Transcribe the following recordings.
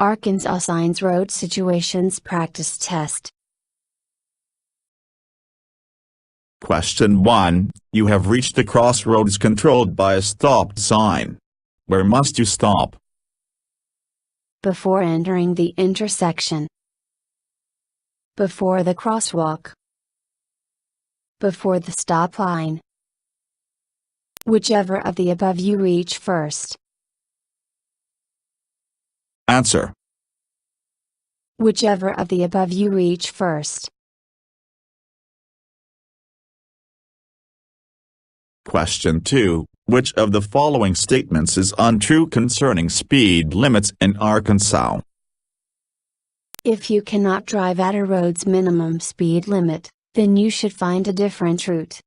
Arkansas Signs Road Situations Practice Test. Question 1. You have reached the crossroads controlled by a stop sign. Where must you stop? Before entering the intersection. Before the crosswalk. Before the stop line. Whichever of the above you reach first. Answer. Whichever of the above you reach first. Question 2. Which of the following statements is untrue concerning speed limits in Arkansas? If you cannot drive at a road's minimum speed limit, then you should find a different route.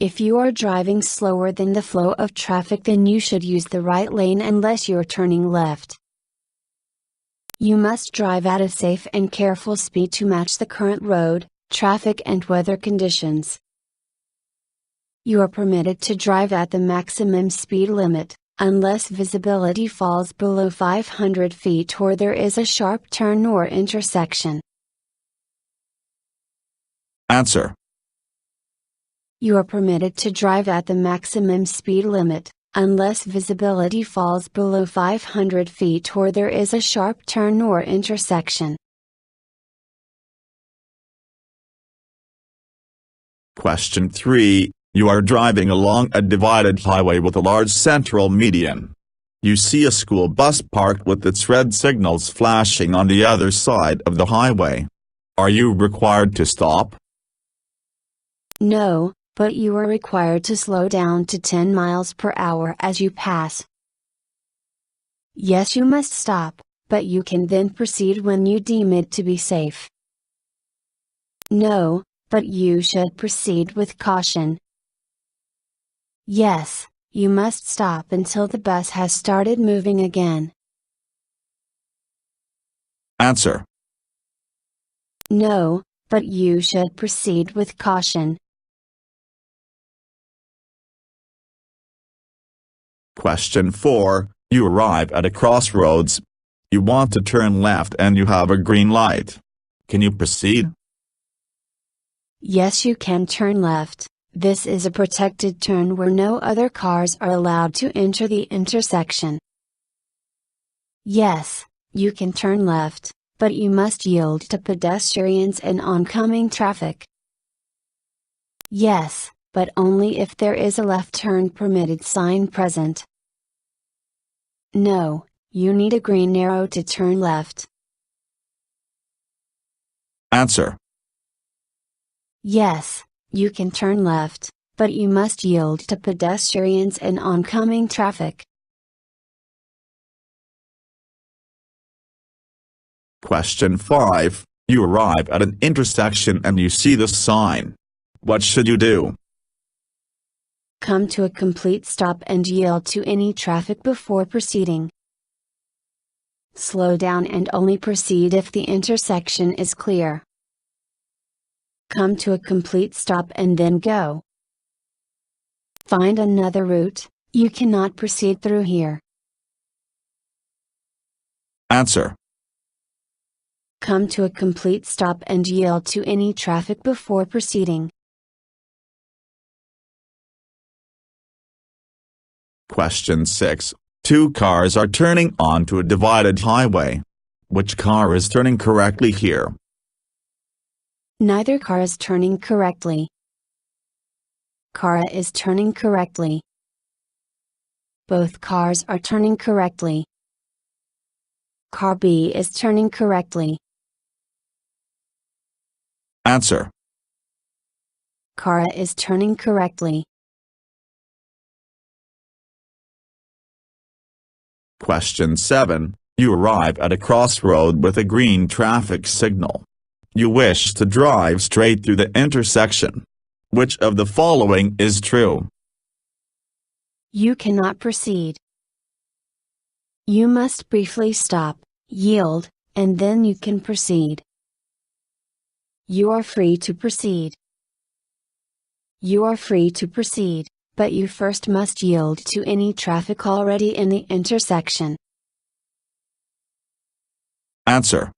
If you are driving slower than the flow of traffic, then you should use the right lane unless you're turning left. You must drive at a safe and careful speed to match the current road, traffic and weather conditions. You are permitted to drive at the maximum speed limit, unless visibility falls below 500 feet or there is a sharp turn or intersection. Answer. You are permitted to drive at the maximum speed limit, unless visibility falls below 500 feet or there is a sharp turn or intersection. Question 3. You are driving along a divided highway with a large central median. You see a school bus parked with its red signals flashing on the other side of the highway. Are you required to stop? No, but you are required to slow down to 10 miles per hour as you pass. Yes, you must stop, but you can then proceed when you deem it to be safe. No, but you should proceed with caution. Yes, you must stop until the bus has started moving again. Answer. No, but you should proceed with caution. Question 4. You arrive at a crossroads. You want to turn left and you have a green light. Can you proceed? Yes, you can turn left. This is a protected turn where no other cars are allowed to enter the intersection. Yes, you can turn left, but you must yield to pedestrians and oncoming traffic. Yes, but only if there is a left turn permitted sign present. No, you need a green arrow to turn left. Answer. Yes, you can turn left, but you must yield to pedestrians and oncoming traffic. Question 5. You arrive at an intersection and you see the sign. What should you do? Come to a complete stop and yield to any traffic before proceeding. Slow down and only proceed if the intersection is clear. Come to a complete stop and then go. Find another route, you cannot proceed through here. Answer. Come to a complete stop and yield to any traffic before proceeding. Question 6. Two cars are turning onto a divided highway. Which car is turning correctly here? Neither car is turning correctly. Car A is turning correctly. Both cars are turning correctly. Car B is turning correctly. Answer. Car A is turning correctly. Question 7. You arrive at a crossroad with a green traffic signal. You wish to drive straight through the intersection. Which of the following is true? You cannot proceed. You must briefly stop, yield, and then you can proceed. You are free to proceed. You are free to proceed, but you first must yield to any traffic already in the intersection. Answer.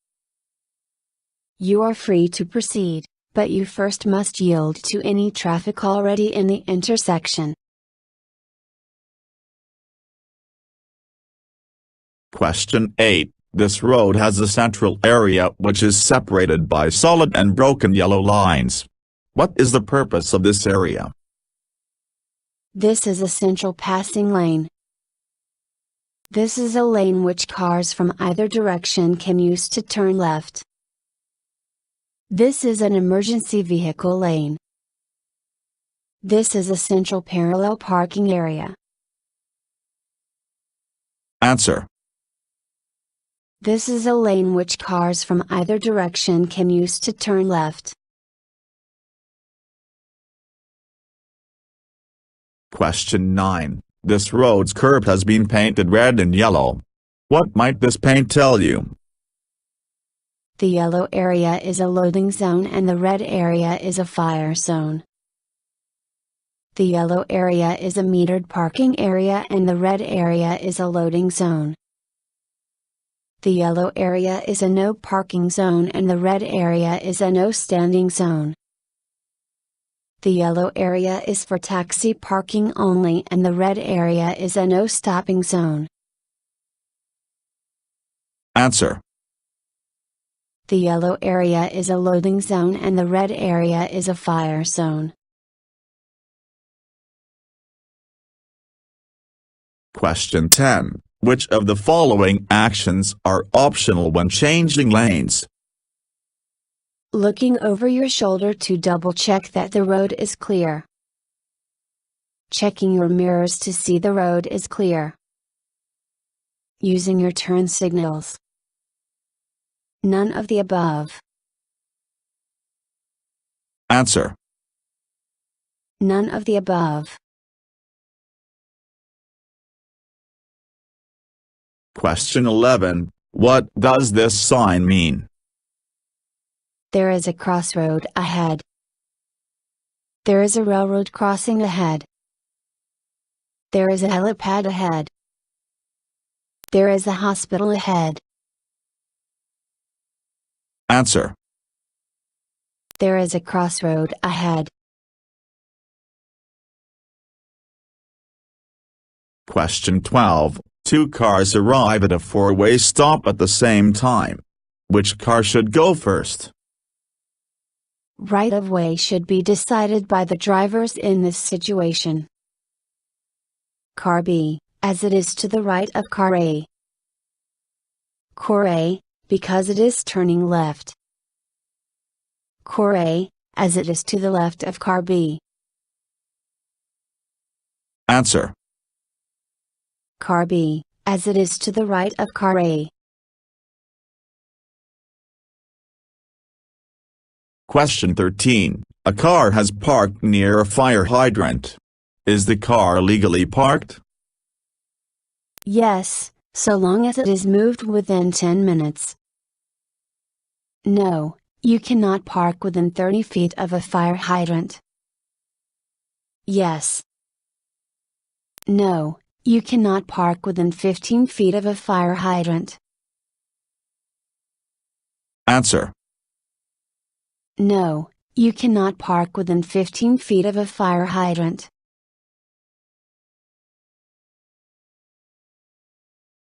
You are free to proceed, but you first must yield to any traffic already in the intersection. Question 8. This road has a central area which is separated by solid and broken yellow lines. What is the purpose of this area? This is a central passing lane. This is a lane which cars from either direction can use to turn left. This is an emergency vehicle lane. This is a central parallel parking area. Answer. This is a lane which cars from either direction can use to turn left. Question 9. This road's curb has been painted red and yellow. What might this paint tell you? The yellow area is a loading zone and the red area is a fire zone. The yellow area is a metered parking area and the red area is a loading zone. The yellow area is a no parking zone and the red area is a no standing zone. The yellow area is for taxi parking only and the red area is a no stopping zone. Answer. The yellow area is a loading zone and the red area is a fire zone. Question 10. Which of the following actions are optional when changing lanes? Looking over your shoulder to double check that the road is clear. Checking your mirrors to see the road is clear. Using your turn signals. None of the above. Answer. None of the above. Question 11. What does this sign mean? There is a crossroad ahead. There is a railroad crossing ahead. There is a helipad ahead. There is a hospital ahead. Answer. There is a crossroad ahead. Question 12. Two cars arrive at a four-way stop at the same time. Which car should go first? Right of way should be decided by the drivers in this situation. Car B, as it is to the right of car A. Car A, because it is turning left. Car A, as it is to the left of car B. Answer. Car B, as it is to the right of car A. Question 13. A car has parked near a fire hydrant. Is the car legally parked? Yes, so long as it is moved within 10 minutes. No, you cannot park within 30 feet of a fire hydrant. Yes. No, you cannot park within 15 feet of a fire hydrant. Answer. No, you cannot park within 15 feet of a fire hydrant.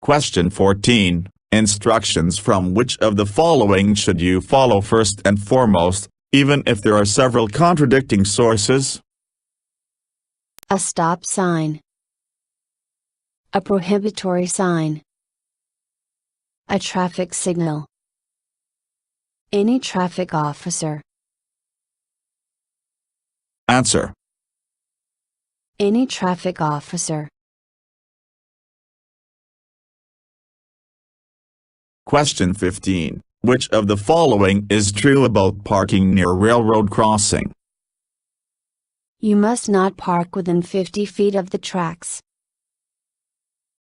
Question 14. Instructions from which of the following should you follow first and foremost, even if there are several contradicting sources? A stop sign. A prohibitory sign. A traffic signal. Any traffic officer. Answer. Any traffic officer. Question 15. Which of the following is true about parking near railroad crossing? You must not park within 50 feet of the tracks.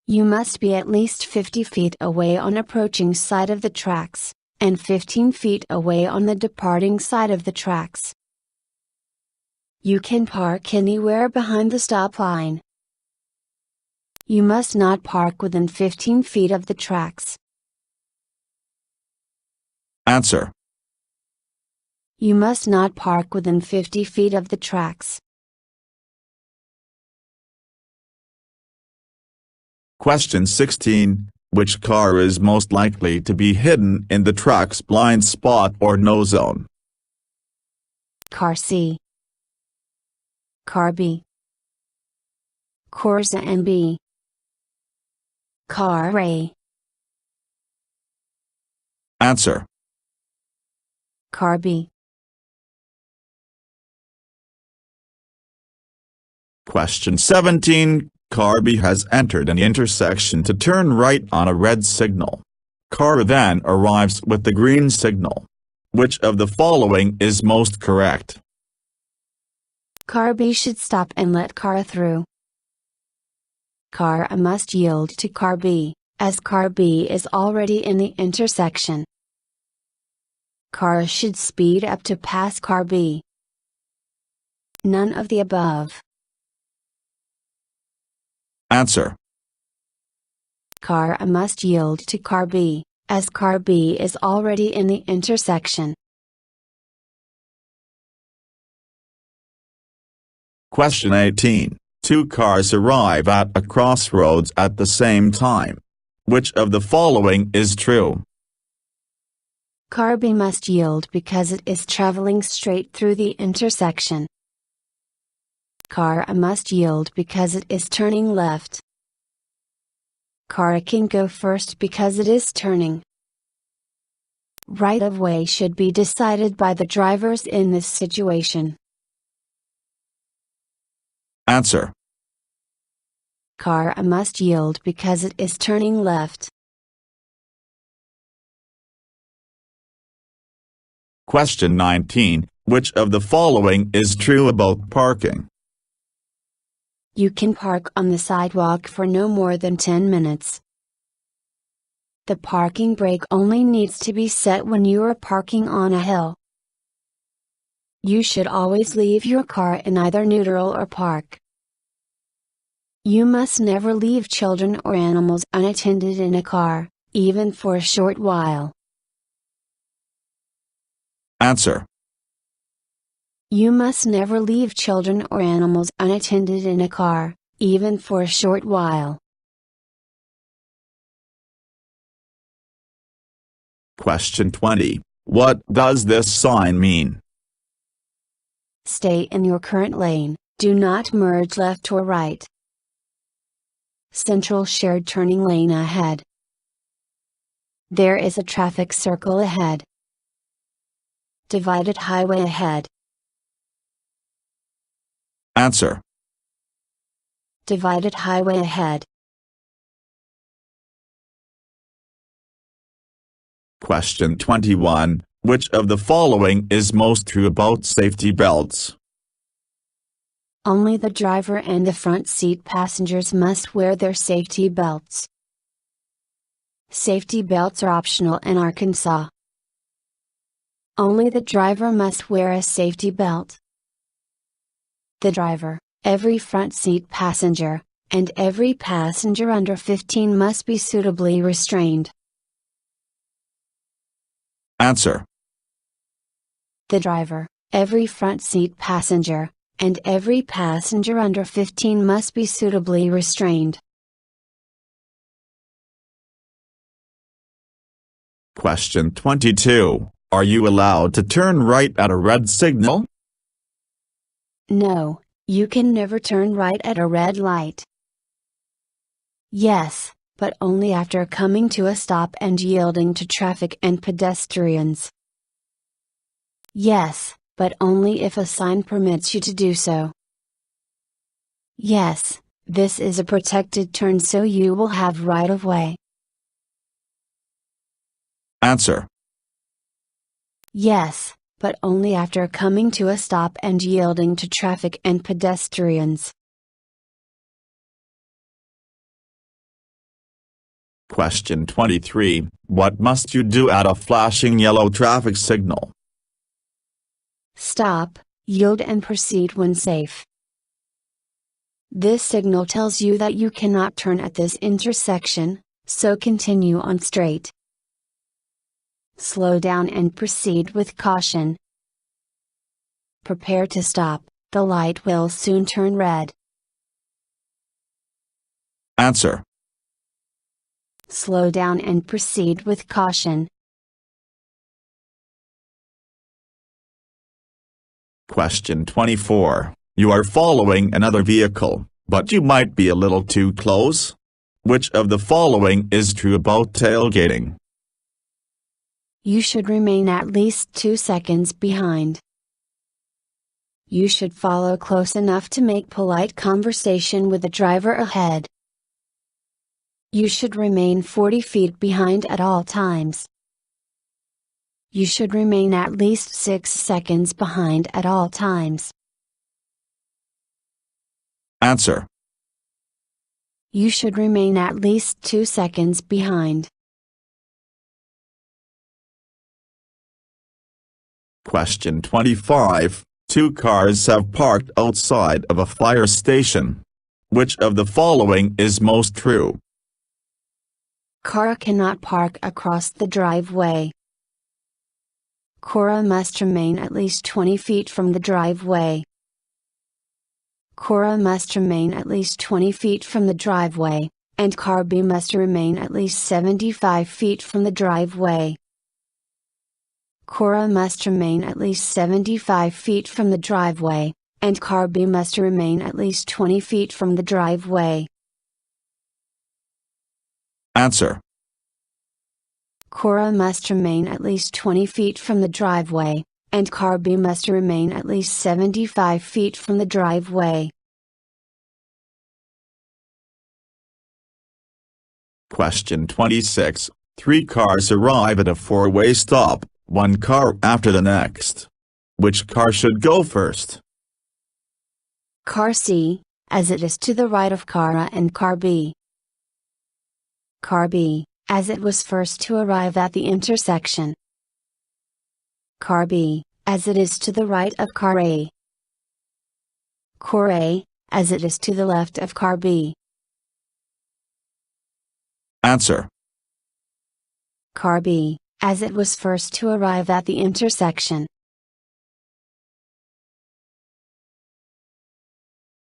You must be at least 50 feet away on approaching side of the tracks, and 15 feet away on the departing side of the tracks. You can park anywhere behind the stop line. You must not park within 15 feet of the tracks. Answer. You must not park within 50 feet of the tracks. Question 16. Which car is most likely to be hidden in the truck's blind spot or no zone? Car C. Car B. Corsa and B. Car A. Answer. Car B. Question 17. Car B has entered an intersection to turn right on a red signal. Car A then arrives with the green signal. Which of the following is most correct? Car B should stop and let car A through. Car A must yield to car B, as car B is already in the intersection. Car A should speed up to pass car B. None of the above. Answer. Car A must yield to car B, as car B is already in the intersection. Question 18. Two cars arrive at a crossroads at the same time. Which of the following is true? Car B must yield because it is traveling straight through the intersection. Car A must yield because it is turning left. Car A can go first because it is turning. Right of way should be decided by the drivers in this situation. Answer. Car A must yield because it is turning left. Question 19. Which of the following is true about parking? You can park on the sidewalk for no more than 10 minutes. The parking brake only needs to be set when you are parking on a hill. You should always leave your car in either neutral or park. You must never leave children or animals unattended in a car, even for a short while. Answer. You must never leave children or animals unattended in a car, even for a short while. Question 20. What does this sign mean? Stay in your current lane, do not merge left or right. Central shared turning lane ahead. There is a traffic circle ahead. Divided highway ahead. Answer. Divided highway ahead. Question 21. Which of the following is most true about safety belts? Only the driver and the front seat passengers must wear their safety belts. Safety belts are optional in Arkansas. Only the driver must wear a safety belt. The driver, every front seat passenger, and every passenger under 15 must be suitably restrained. Answer. The driver, every front seat passenger, and every passenger under 15 must be suitably restrained. Question 22. Are you allowed to turn right at a red signal? No, you can never turn right at a red light. Yes, but only after coming to a stop and yielding to traffic and pedestrians. Yes, but only if a sign permits you to do so. Yes, this is a protected turn, so you will have right of way. Answer. Yes, but only after coming to a stop and yielding to traffic and pedestrians. Question 23. What must you do at a flashing yellow traffic signal? Stop, yield and proceed when safe. This signal tells you that you cannot turn at this intersection, so continue on straight. Slow down and proceed with caution. Prepare to stop, the light will soon turn red. Answer. Slow down and proceed with caution. Question 24. You are following another vehicle, but you might be a little too close. Which of the following is true about tailgating? You should remain at least 2 seconds behind. You should follow close enough to make polite conversation with the driver ahead. You should remain 40 feet behind at all times. You should remain at least 6 seconds behind at all times. Answer. You should remain at least 2 seconds behind. Question 25. Two cars have parked outside of a fire station. Which of the following is most true? Car cannot park across the driveway. Cora must remain at least 20 feet from the driveway. Cora must remain at least 20 feet from the driveway, and car B must remain at least 75 feet from the driveway. Cora must remain at least 75 feet from the driveway, and car B must remain at least 20 feet from the driveway. Answer. Cora must remain at least 20 feet from the driveway, and car B must remain at least 75 feet from the driveway. Question 26. Three cars arrive at a four-way stop, one car after the next. Which car should go first? Car C, as it is to the right of car A and car B. Car B, as it was first to arrive at the intersection. Car B, as it is to the right of car A. Car A, as it is to the left of car B. Answer. Car B, as it was first to arrive at the intersection.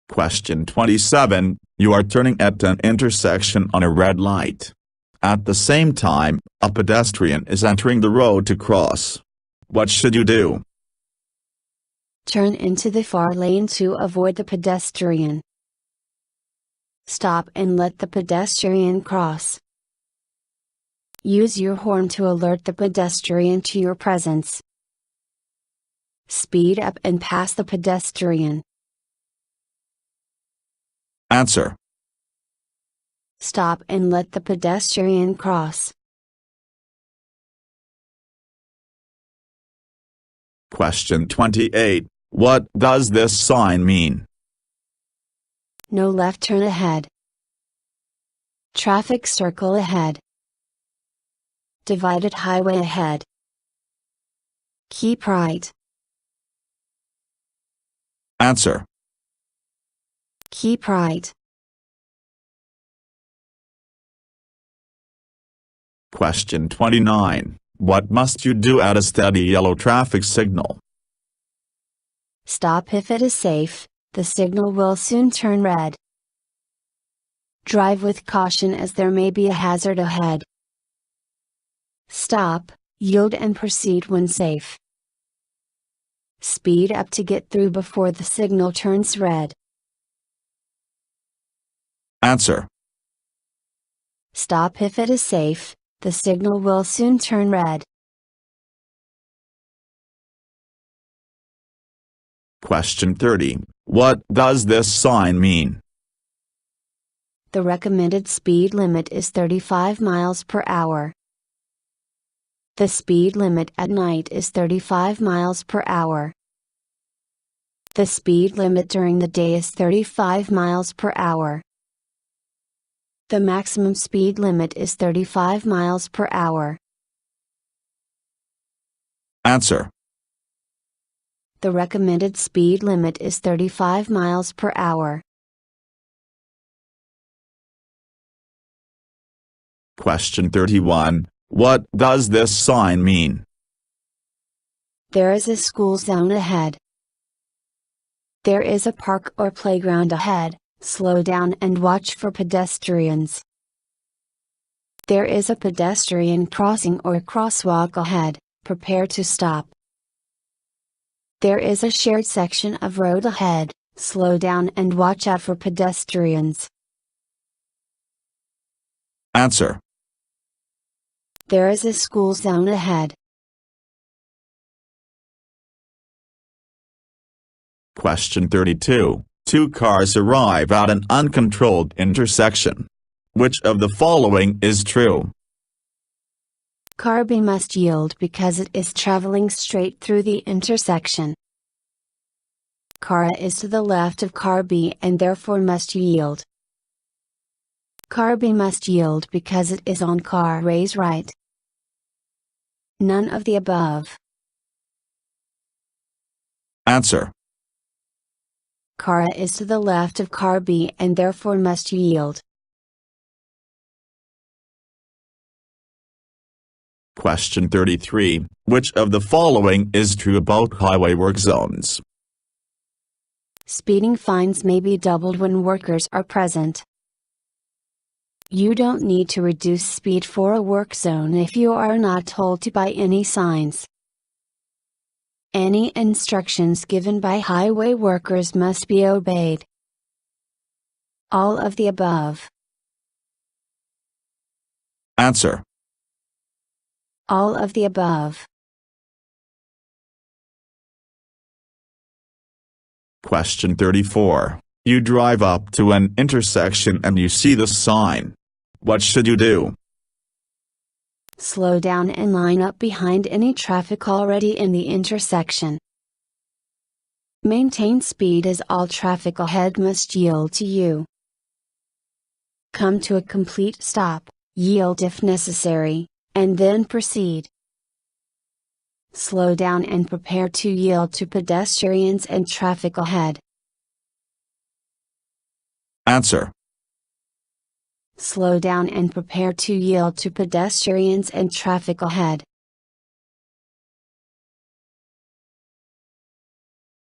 Question 27. You are turning at an intersection on a red light. At the same time, a pedestrian is entering the road to cross. What should you do? Turn into the far lane to avoid the pedestrian. Stop and let the pedestrian cross. Use your horn to alert the pedestrian to your presence. Speed up and pass the pedestrian. Answer. Stop and let the pedestrian cross. Question 28. What does this sign mean? No left turn ahead. Traffic circle ahead. Divided highway ahead. Keep right. Answer. Keep right. Question 29. What must you do at a steady yellow traffic signal? Stop if it is safe, the signal will soon turn red. Drive with caution as there may be a hazard ahead. Stop, yield and proceed when safe. Speed up to get through before the signal turns red. Answer. Stop if it is safe, the signal will soon turn red. Question 30. What does this sign mean? The recommended speed limit is 35 miles per hour. The speed limit at night is 35 miles per hour. The speed limit during the day is 35 miles per hour. The maximum speed limit is 35 miles per hour. Answer. The recommended speed limit is 35 miles per hour. Question 31. What does this sign mean? There is a school zone ahead. There is a park or playground ahead. Slow down and watch for pedestrians. There is a pedestrian crossing or crosswalk ahead. Prepare to stop. There is a shared section of road ahead. Slow down and watch out for pedestrians. Answer. There is a school zone ahead. Question 32. Two cars arrive at an uncontrolled intersection. Which of the following is true? Car B must yield because it is traveling straight through the intersection. Car A is to the left of car B and therefore must yield. Car B must yield because it is on car A's right. None of the above. Answer. Car A is to the left of car B and therefore must yield. Question 33. Which of the following is true about highway work zones? Speeding fines may be doubled when workers are present. You don't need to reduce speed for a work zone if you are not told to by any signs. Any instructions given by highway workers must be obeyed. All of the above. Answer. All of the above. Question 34. You drive up to an intersection and you see the sign. What should you do? Slow down and line up behind any traffic already in the intersection. Maintain speed as all traffic ahead must yield to you. Come to a complete stop, yield if necessary, and then proceed. Slow down and prepare to yield to pedestrians and traffic ahead. Answer. Slow down and prepare to yield to pedestrians and traffic ahead.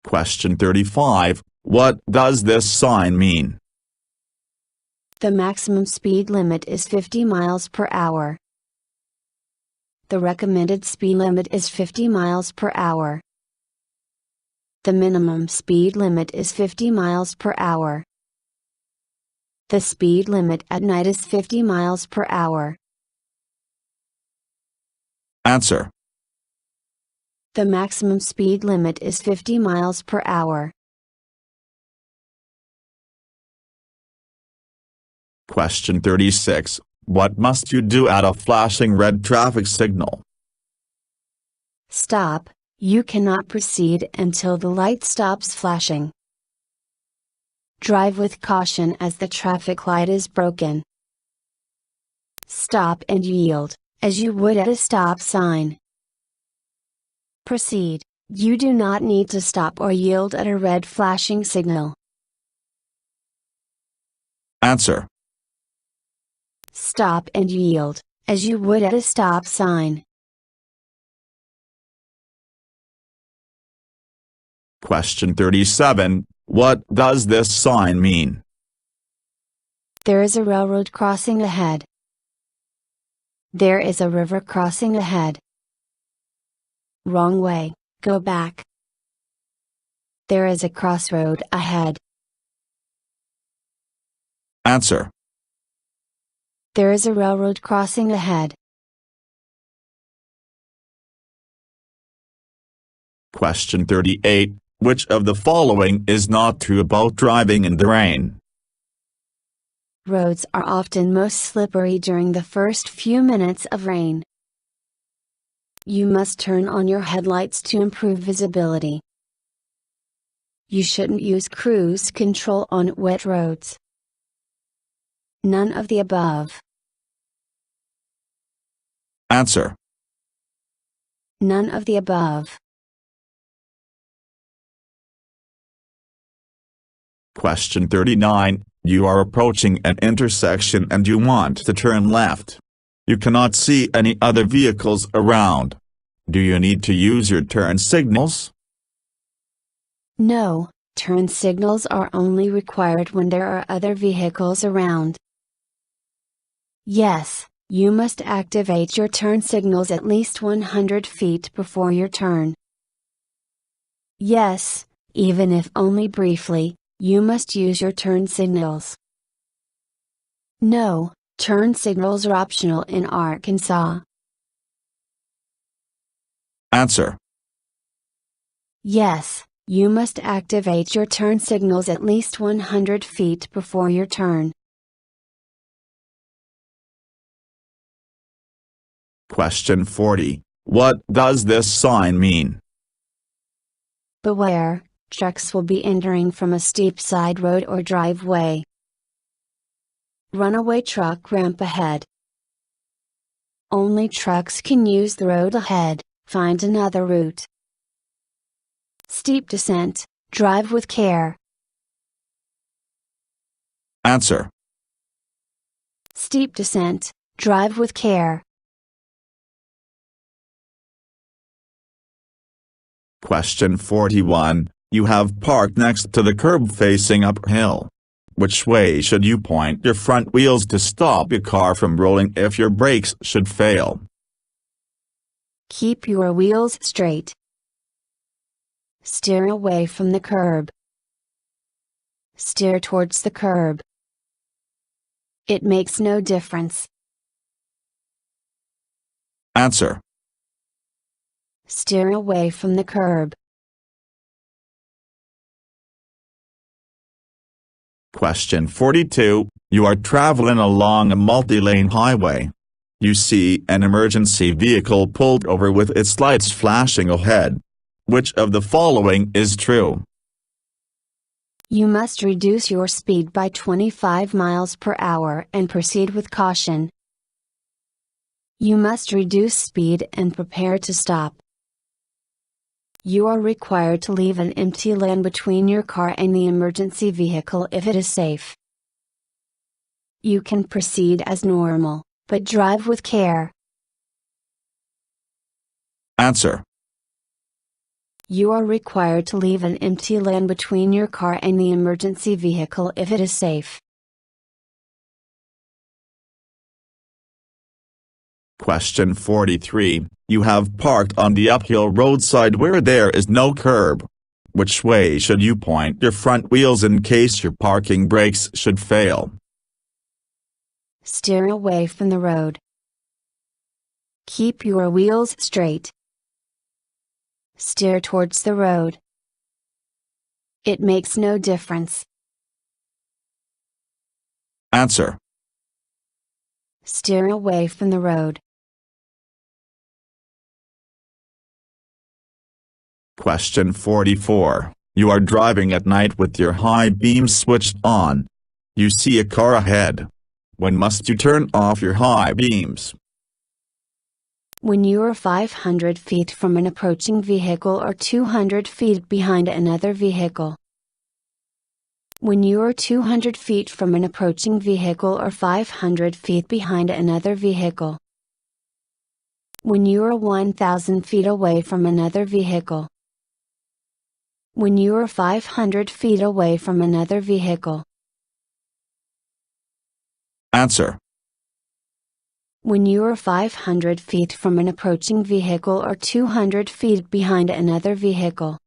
Question 35. What does this sign mean? The maximum speed limit is 50 miles per hour. The recommended speed limit is 50 miles per hour. The minimum speed limit is 50 miles per hour. The speed limit at night is 50 miles per hour. Answer. The maximum speed limit is 50 miles per hour. Question 36. What must you do at a flashing red traffic signal? Stop. You cannot proceed until the light stops flashing. Drive with caution as the traffic light is broken. Stop and yield, as you would at a stop sign. Proceed. You do not need to stop or yield at a red flashing signal. Answer. Stop and yield, as you would at a stop sign. Question 37. What does this sign mean? There is a railroad crossing ahead. There is a river crossing ahead. Wrong way, go back. There is a crossroad ahead. Answer. There is a railroad crossing ahead. Question 38. Which of the following is not true about driving in the rain? Roads are often most slippery during the first few minutes of rain. You must turn on your headlights to improve visibility. You shouldn't use cruise control on wet roads. None of the above. Answer. None of the above. Question 39. You are approaching an intersection and you want to turn left. You cannot see any other vehicles around. Do you need to use your turn signals? No, turn signals are only required when there are other vehicles around. Yes, you must activate your turn signals at least 100 feet before your turn. Yes, even if only briefly, you must use your turn signals. No, turn signals are optional in Arkansas. Answer. Yes, you must activate your turn signals at least 100 feet before your turn. Question 40. What does this sign mean? Beware, trucks will be entering from a steep side road or driveway. Runaway truck ramp ahead. Only trucks can use the road ahead, find another route. Steep descent, drive with care. Answer. Steep descent, drive with care. Question 41. You have parked next to the curb facing uphill. Which way should you point your front wheels to stop your car from rolling if your brakes should fail? Keep your wheels straight. Steer away from the curb. Steer towards the curb. It makes no difference. Answer. Steer away from the curb. Question 42. You are traveling along a multi-lane highway. You see an emergency vehicle pulled over with its lights flashing ahead. Which of the following is true? You must reduce your speed by 25 miles per hour and proceed with caution. You must reduce speed and prepare to stop. You are required to leave an empty lane between your car and the emergency vehicle if it is safe. You can proceed as normal, but drive with care. Answer. You are required to leave an empty lane between your car and the emergency vehicle if it is safe. Question 43. You have parked on the uphill roadside where there is no curb. Which way should you point your front wheels in case your parking brakes should fail? Steer away from the road. Keep your wheels straight. Steer towards the road. It makes no difference. Answer. Steer away from the road. Question 44. You are driving at night with your high beams switched on. You see a car ahead. When must you turn off your high beams? When you are 500 feet from an approaching vehicle or 200 feet behind another vehicle. When you are 200 feet from an approaching vehicle or 500 feet behind another vehicle. When you are 1,000 feet away from another vehicle. When you are 500 feet away from another vehicle. Answer. When you are 500 feet from an approaching vehicle or 200 feet behind another vehicle.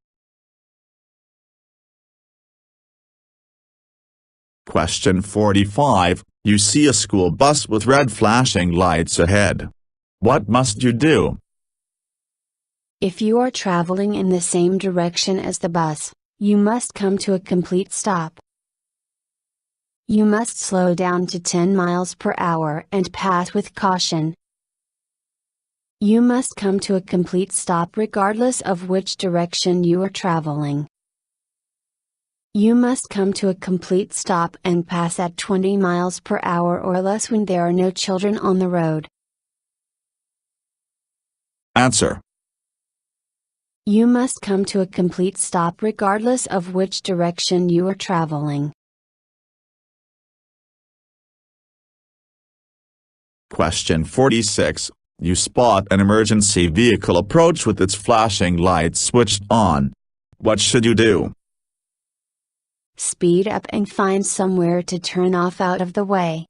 Question 45. You see a school bus with red flashing lights ahead. What must you do? If you are traveling in the same direction as the bus, you must come to a complete stop. You must slow down to 10 miles per hour and pass with caution. You must come to a complete stop regardless of which direction you are traveling. You must come to a complete stop and pass at 20 miles per hour or less when there are no children on the road. Answer. You must come to a complete stop regardless of which direction you are traveling. Question 46. You spot an emergency vehicle approach with its flashing lights switched on. What should you do? Speed up and find somewhere to turn off out of the way.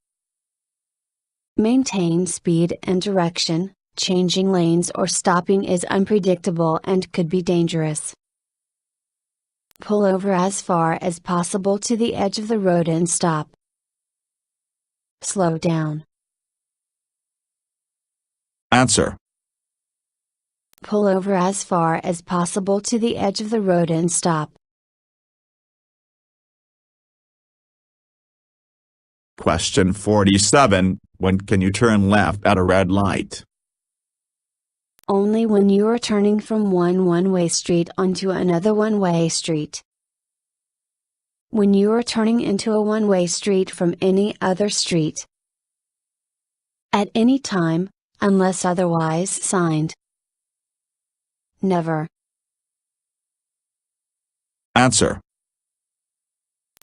Maintain speed and direction. Changing lanes or stopping is unpredictable and could be dangerous. Pull over as far as possible to the edge of the road and stop. Slow down. Answer. Pull over as far as possible to the edge of the road and stop. Question 47. When can you turn left at a red light? Only when you are turning from one one-way street onto another one-way street. When you are turning into a one-way street from any other street. At any time, unless otherwise signed. Never. Answer.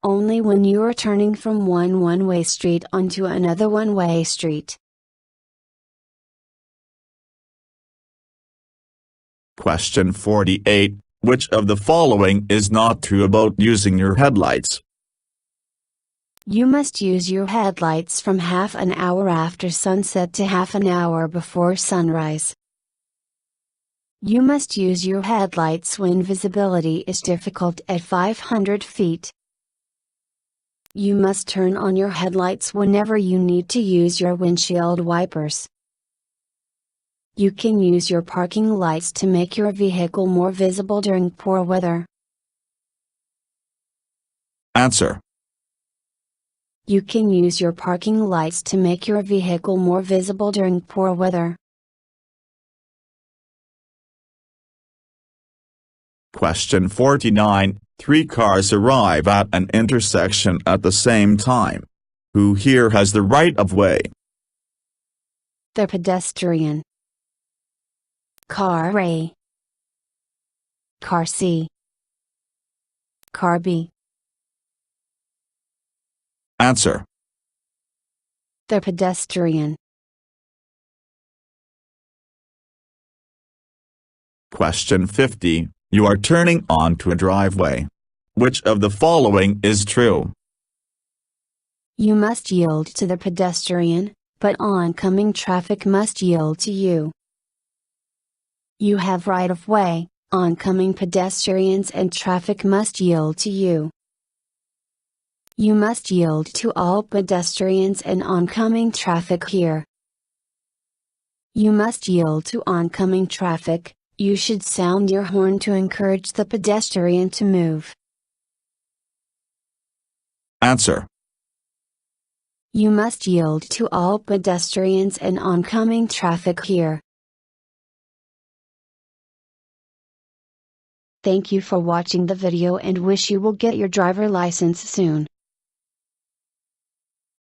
Only when you are turning from one one-way street onto another one-way street. Question 48. Which of the following is not true about using your headlights? You must use your headlights from half an hour after sunset to half an hour before sunrise. You must use your headlights when visibility is difficult at 500 feet. You must turn on your headlights whenever you need to use your windshield wipers. You can use your parking lights to make your vehicle more visible during poor weather. Answer. You can use your parking lights to make your vehicle more visible during poor weather. Question 49. 3 cars arrive at an intersection at the same time. Who here has the right of way? The pedestrian. Car A. Car C. Car B. Answer. The pedestrian. Question 50. You are turning onto a driveway. Which of the following is true? You must yield to the pedestrian, but oncoming traffic must yield to you. You have right of way, oncoming pedestrians and traffic must yield to you. You must yield to all pedestrians and oncoming traffic here. You must yield to oncoming traffic. You should sound your horn to encourage the pedestrian to move. Answer. You must yield to all pedestrians and oncoming traffic here. Thank you for watching the video and wish you will get your driver license soon.